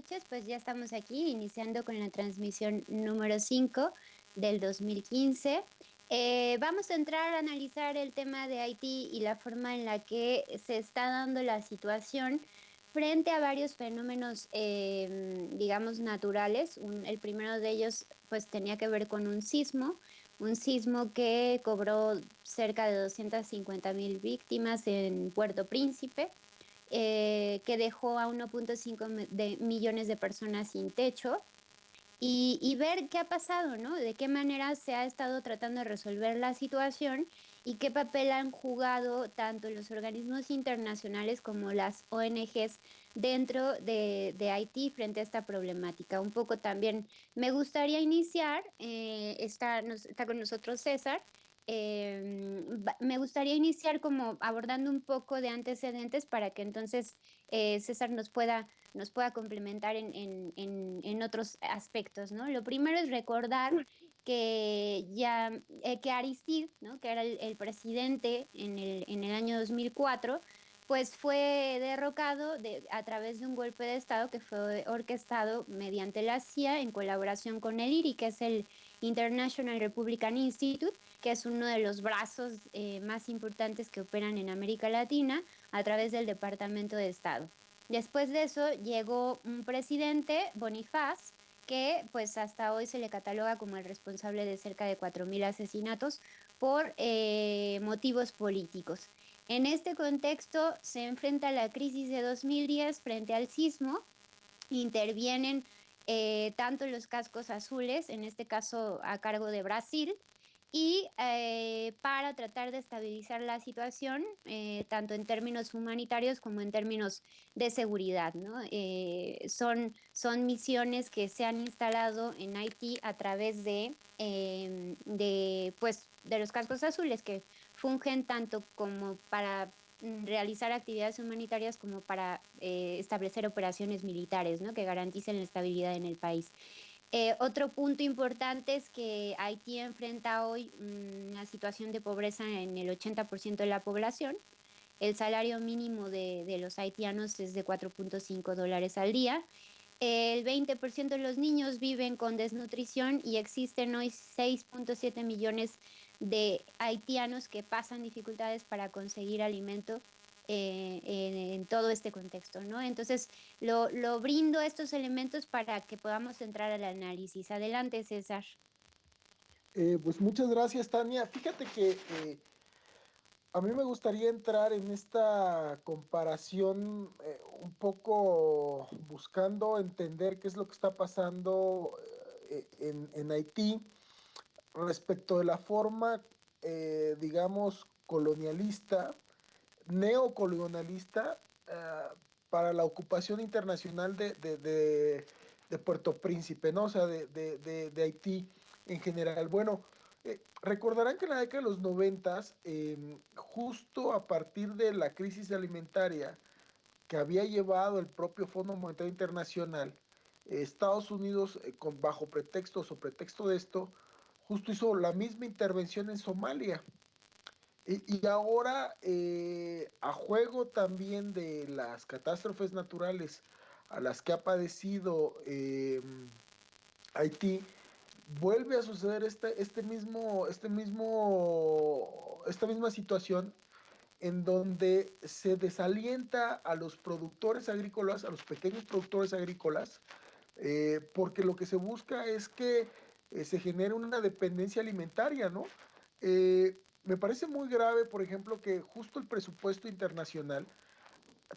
noches. Pues ya estamos aquí iniciando con la transmisión número 5 del 2015. Vamos a entrar a analizar el tema de Haití y la forma en la que se está dando la situación frente a varios fenómenos, digamos, naturales. El primero de ellos, pues, tenía que ver con un sismo que cobró cerca de 250.000 víctimas en Puerto Príncipe, que dejó a 1.5 millones de personas sin techo y ver qué ha pasado, ¿no? De qué manera se ha estado tratando de resolver la situación y qué papel han jugado tanto los organismos internacionales como las ONGs dentro de Haití frente a esta problemática. Un poco también me gustaría iniciar, está con nosotros César. Me gustaría iniciar como abordando un poco de antecedentes para que entonces César nos pueda complementar en otros aspectos, ¿no? Lo primero es recordar que Aristide, ¿no? Que era el presidente en el año 2004, pues fue derrocado a través de un golpe de Estado que fue orquestado mediante la CIA en colaboración con el IRI, que es el International Republican Institute, que es uno de los brazos más importantes que operan en América Latina a través del Departamento de Estado. Después de eso llegó un presidente, Bonifaz, que pues hasta hoy se le cataloga como el responsable de cerca de 4.000 asesinatos por motivos políticos. En este contexto se enfrenta la crisis de 2010 frente al sismo. Intervienen tanto los cascos azules, en este caso a cargo de Brasil, y para tratar de estabilizar la situación, tanto en términos humanitarios como en términos de seguridad, ¿no? Son misiones que se han instalado en Haití a través pues, de los cascos azules, que fungen tanto como para realizar actividades humanitarias como para establecer operaciones militares, ¿no? Que garanticen la estabilidad en el país. Otro punto importante es que Haití enfrenta hoy una situación de pobreza en el 80% de la población. El salario mínimo de los haitianos es de $4.5 al día. El 20% de los niños viven con desnutrición y existen hoy 6.7 millones de haitianos que pasan dificultades para conseguir alimento en todo este contexto, ¿no? Entonces, lo brindo estos elementos para que podamos entrar al análisis. Adelante, César. Pues muchas gracias, Tania. Fíjate que a mí me gustaría entrar en esta comparación un poco buscando entender qué es lo que está pasando en Haití respecto de la forma, digamos, colonialista, neocolonialista, para la ocupación internacional de Puerto Príncipe, ¿no? O sea, de Haití en general. Bueno, recordarán que en la década de los noventas, justo a partir de la crisis alimentaria que había llevado el propio Fondo Monetario Internacional, Estados Unidos, bajo pretextos o pretexto de esto, justo hizo la misma intervención en Somalia. Y ahora, a juego también de las catástrofes naturales a las que ha padecido Haití, vuelve a suceder esta misma situación en donde se desalienta a los productores agrícolas, a los pequeños productores agrícolas, porque lo que se busca es que se genere una dependencia alimentaria, ¿no? Me parece muy grave, por ejemplo, que justo el presupuesto internacional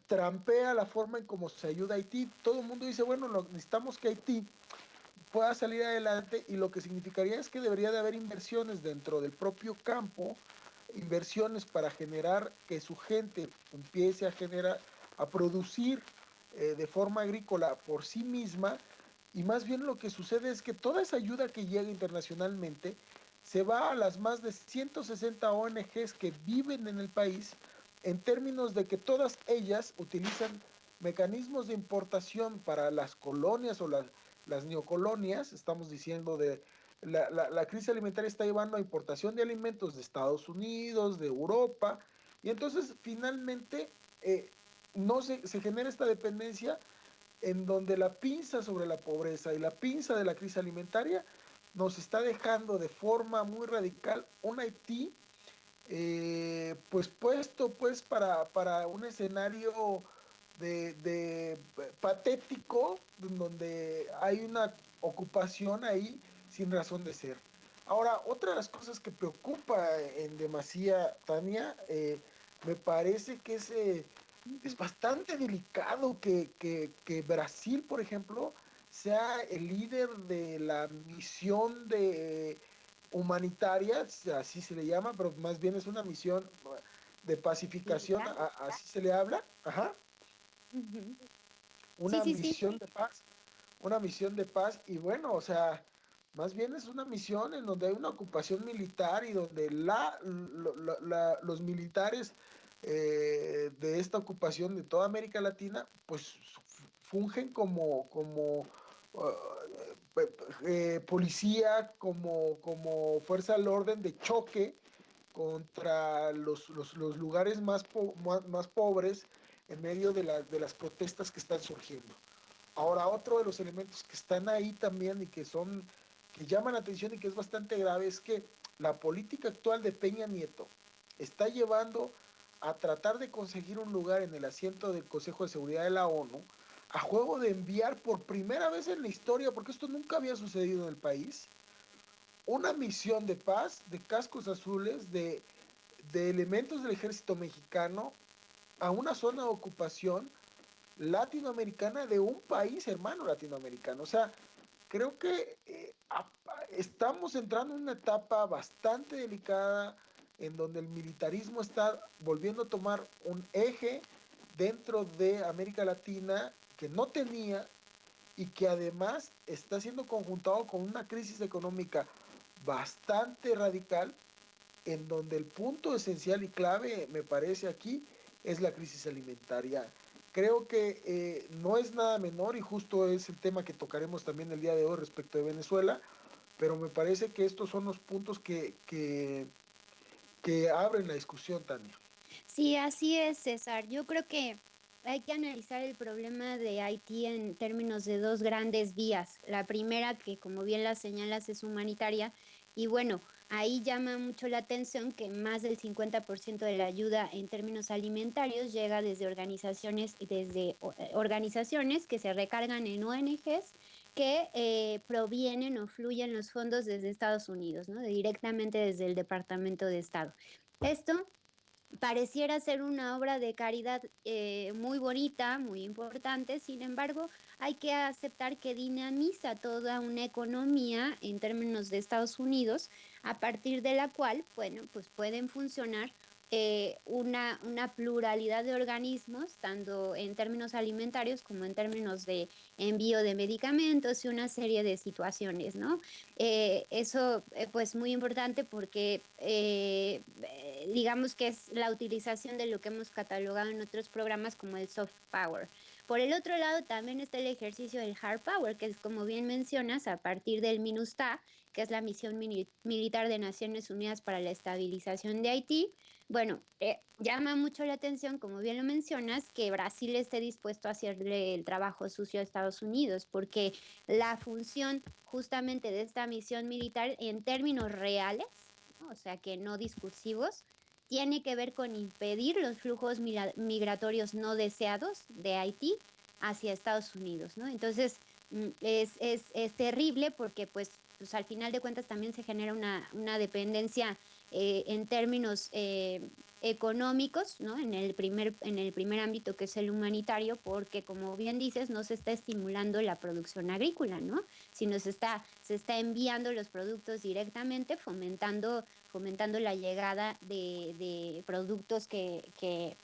trampea la forma en cómo se ayuda a Haití. Todo el mundo dice, bueno, necesitamos que Haití pueda salir adelante y lo que significaría es que debería de haber inversiones dentro del propio campo, inversiones para generar que su gente empiece a generar, a producir de forma agrícola por sí misma, y más bien lo que sucede es que toda esa ayuda que llega internacionalmente se va a las más de 160 ONGs que viven en el país, en términos de que todas ellas utilizan mecanismos de importación para las colonias o las neocolonias. Estamos diciendo de la crisis alimentaria está llevando a importación de alimentos de Estados Unidos, de Europa, y entonces finalmente no se genera esta dependencia en donde la pinza sobre la pobreza y la pinza de la crisis alimentaria nos está dejando de forma muy radical un Haití pues puesto pues para un escenario de patético donde hay una ocupación ahí sin razón de ser. Ahora, otra de las cosas que preocupa en demasía, Tania, me parece que es Ujú. bastante delicado que Brasil, por ejemplo, sea el líder de la misión de humanitaria, así se le llama, pero más bien es una misión de pacificación, Militar. así se le habla, ajá, Ujú. Sí, una sí, sí. misión de paz, una misión de paz, y bueno, o sea, más bien es una misión en donde hay una ocupación militar y donde los militares de esta ocupación de toda América Latina, pues fungen policía, como fuerza al orden de choque contra los lugares más pobres en medio de las protestas que están surgiendo. Ahora, otro de los elementos que están ahí también y que llaman la atención y que es bastante grave es que la política actual de Peña Nieto está llevando a tratar de conseguir un lugar en el asiento del Consejo de Seguridad de la ONU a juego de enviar por primera vez en la historia, porque esto nunca había sucedido en el país, una misión de paz de cascos azules, de elementos del ejército mexicano a una zona de ocupación latinoamericana de un país hermano latinoamericano. O sea, creo que estamos entrando en una etapa bastante delicada en donde el militarismo está volviendo a tomar un eje dentro de América Latina que no tenía y que además está siendo conjuntado con una crisis económica bastante radical en donde el punto esencial y clave, me parece aquí, es la crisis alimentaria. Creo que no es nada menor y justo es el tema que tocaremos también el día de hoy respecto de Venezuela, pero me parece que estos son los puntos que abren la discusión, Tania. Sí, así es, César. Yo creo que hay que analizar el problema de Haití en términos de dos grandes vías. La primera, que como bien la señalas, es humanitaria. Y bueno, ahí llama mucho la atención que más del 50% de la ayuda en términos alimentarios llega desde organizaciones que se recargan en ONGs que provienen o fluyen los fondos desde Estados Unidos, ¿no? Directamente desde el Departamento de Estado. Esto pareciera ser una obra de caridad muy bonita, muy importante. Sin embargo, hay que aceptar que dinamiza toda una economía en términos de Estados Unidos, a partir de la cual, bueno, pues pueden funcionar una pluralidad de organismos, tanto en términos alimentarios como en términos de envío de medicamentos y una serie de situaciones, ¿no? Eso, pues, muy importante porque, digamos que es la utilización de lo que hemos catalogado en otros programas como el soft power. Por el otro lado, también está el ejercicio del hard power, que es, como bien mencionas, a partir del MINUSTAH, que es la misión militar de Naciones Unidas para la Estabilización de Haití. Bueno, llama mucho la atención, como bien lo mencionas, que Brasil esté dispuesto a hacerle el trabajo sucio a Estados Unidos, porque la función justamente de esta misión militar en términos reales, ¿no? O sea, que no discursivos, tiene que ver con impedir los flujos migratorios no deseados de Haití hacia Estados Unidos, ¿no? Entonces, es terrible porque pues al final de cuentas también se genera una dependencia en términos económicos, ¿no? En el primer ámbito, que es el humanitario, porque como bien dices, no se está estimulando la producción agrícola, ¿no? Sino se está enviando los productos directamente, fomentando la llegada de productos que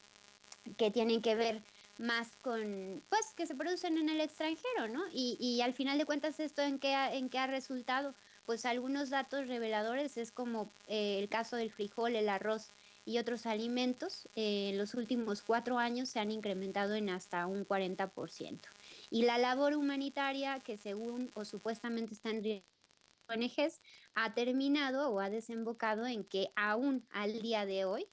tienen que ver más con, pues, que se producen en el extranjero, ¿no? Y al final de cuentas, ¿esto en qué ha resultado? Pues algunos datos reveladores es como el caso del frijol, el arroz y otros alimentos. En los últimos 4 años se han incrementado en hasta un 40%. Y la labor humanitaria, que según o supuestamente está en ONGs, ha terminado o ha desembocado en que aún al día de hoy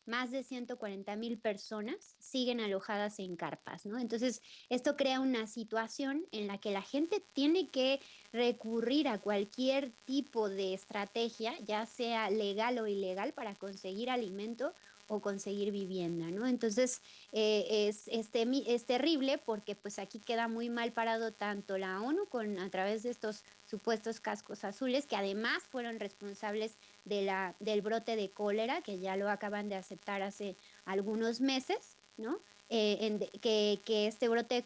más de 140,000 personas siguen alojadas en carpas, ¿no? Entonces, esto crea una situación en la que la gente tiene que recurrir a cualquier tipo de estrategia, ya sea legal o ilegal, para conseguir alimento o conseguir vivienda, ¿no? Entonces, es terrible porque pues aquí queda muy mal parado tanto la ONU a través de estos supuestos cascos azules, que además fueron responsables del brote de cólera, que ya lo acaban de aceptar hace algunos meses, ¿no? Que este brote de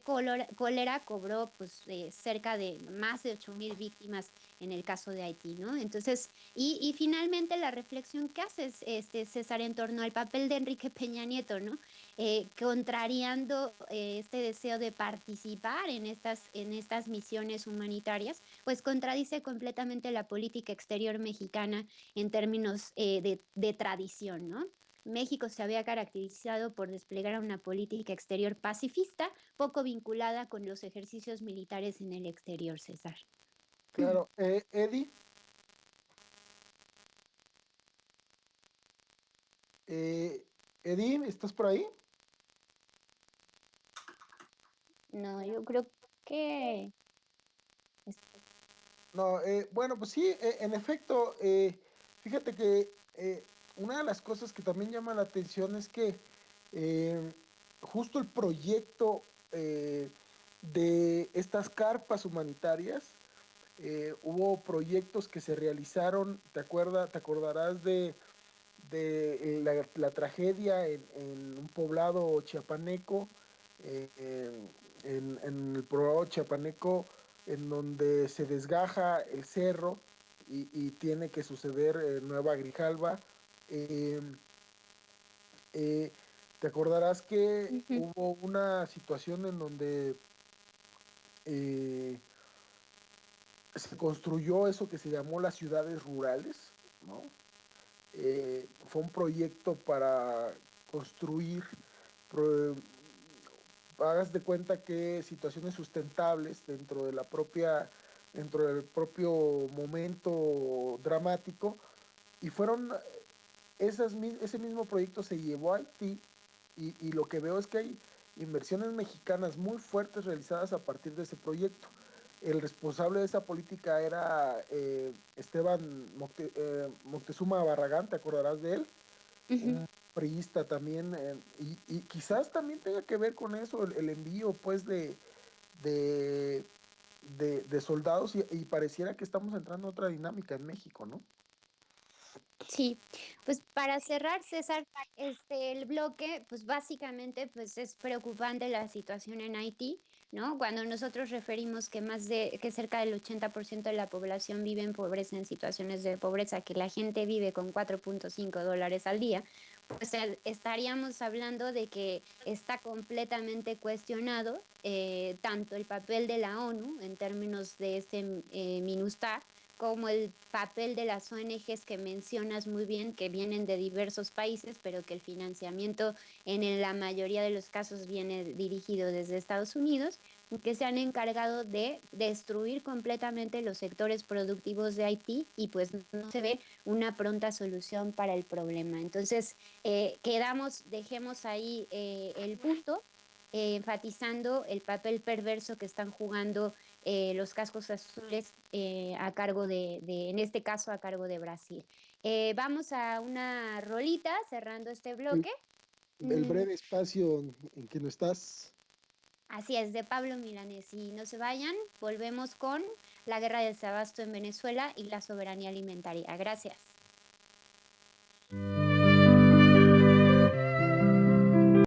cólera cobró pues, cerca de más de 8,000 víctimas en el caso de Haití, ¿no? Entonces, y finalmente la reflexión que haces, César, en torno al papel de Enrique Peña Nieto, ¿no? Contrariando este deseo de participar en estas misiones humanitarias, pues contradice completamente la política exterior mexicana en términos de tradición, ¿no? México se había caracterizado por desplegar una política exterior pacifista, poco vinculada con los ejercicios militares en el exterior, César. Claro, Eddie, eh, Eddie, ¿estás por ahí? No, yo creo que... No, bueno, pues sí, en efecto, fíjate que una de las cosas que también llama la atención es que eh, justo el proyecto de estas carpas humanitarias, hubo proyectos que se realizaron, te acordarás de la tragedia en un poblado chiapaneco, en el poblado chiapaneco, en donde se desgaja el cerro y tiene que suceder Nueva Grijalba. Eh, eh, Te acordarás que Ujú. hubo una situación en donde eh, se construyó eso que se llamó las ciudades rurales, ¿no? Fue un proyecto para construir, pro, hagas de cuenta que situaciones sustentables dentro del propio momento dramático, y ese mismo proyecto se llevó a Haití, y lo que veo es que hay inversiones mexicanas muy fuertes realizadas a partir de ese proyecto. El responsable de esa política era Esteban Moctezuma Barragán, ¿te acordarás de él? Ujú. Un priista también, y quizás también tenga que ver con eso, el envío pues de, de soldados, y pareciera que estamos entrando a otra dinámica en México, ¿no? Sí, pues para cerrar, César, el bloque, pues básicamente, pues es preocupante la situación en Haití, ¿no? Cuando nosotros referimos que cerca del 80% de la población vive en pobreza, en situaciones de pobreza, que la gente vive con $4.5 al día, pues estaríamos hablando de que está completamente cuestionado tanto el papel de la ONU en términos de MINUSTAH, como el papel de las ONGs que mencionas muy bien, que vienen de diversos países, pero que el financiamiento en la mayoría de los casos viene dirigido desde Estados Unidos, que se han encargado de destruir completamente los sectores productivos de Haití y pues no se ve una pronta solución para el problema. Entonces, dejemos ahí el punto. Enfatizando el papel perverso que están jugando los cascos azules a cargo en este caso, a cargo de Brasil. Vamos a una rolita cerrando este El, bloque. el Mm, breve espacio en que no estás. así es, de Pablo Milanés. Y no se vayan, volvemos con la guerra del Sabasto en Venezuela y la soberanía alimentaria. Gracias.